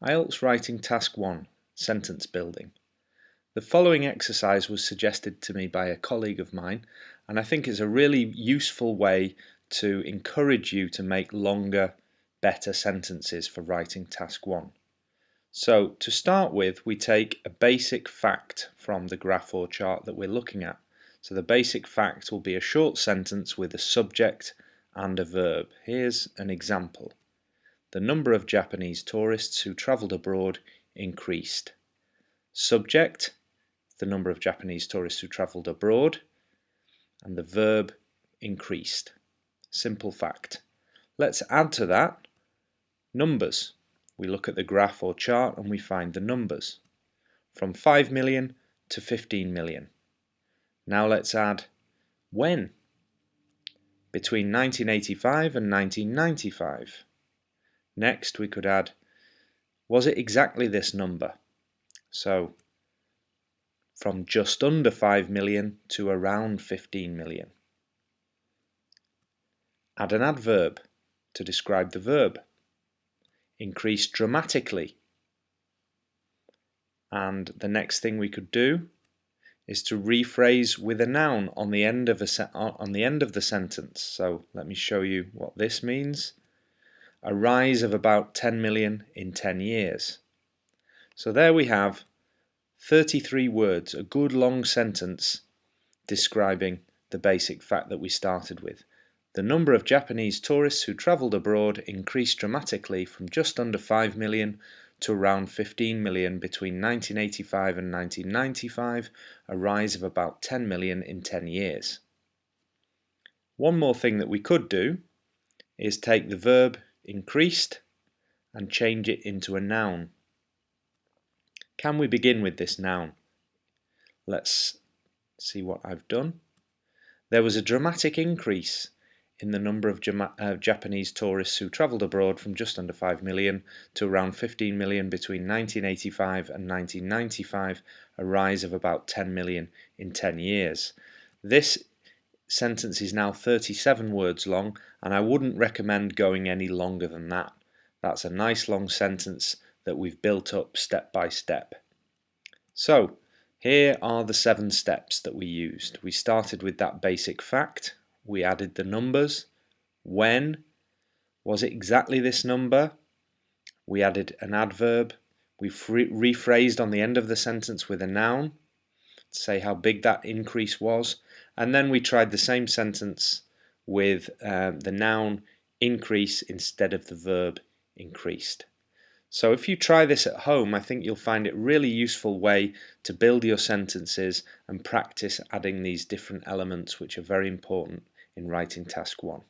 IELTS Writing Task 1, Sentence Building. The following exercise was suggested to me by a colleague of mine, and I think it's a really useful way to encourage you to make longer, better sentences for writing Task 1. So to start with, we take a basic fact from the graph or chart that we're looking at. So the basic fact will be a short sentence with a subject and a verb. Here's an example. The number of Japanese tourists who travelled abroad increased. Subject, the number of Japanese tourists who travelled abroad, and the verb increased. Simple fact. Let's add to that numbers. We look at the graph or chart and we find the numbers from 5 million to 15 million. Now let's add when. Between 1985 and 1995. Next we could add, was it exactly this number? So from just under 5 million to around 15 million. Add an adverb to describe the verb. Increased dramatically. And the next thing we could do is to rephrase with a noun on the end of the sentence. So let me show you what this means. A rise of about 10 million in 10 years. So there we have 33 words, a good long sentence describing the basic fact that we started with. The number of Japanese tourists who travelled abroad increased dramatically from just under 5 million to around 15 million between 1985 and 1995, a rise of about 10 million in 10 years. One more thing that we could do is take the verb increased and change it into a noun. Can we begin with this noun? Let's see what I've done. There was a dramatic increase in the number of Japanese tourists who travelled abroad from just under 5 million to around 15 million between 1985 and 1995, a rise of about 10 million in 10 years. This sentence is now 37 words long, and I wouldn't recommend going any longer than that. That's a nice long sentence that we've built up step by step. So here are the 7 steps that we used. We started with that basic fact. We added the numbers. When? Was it exactly this number? We added an adverb. We rephrased on the end of the sentence with a noun to say how big that increase was. And then we tried the same sentence with the noun increase instead of the verb increased. So if you try this at home, I think you'll find it a really useful way to build your sentences and practice adding these different elements which are very important in writing Task 1.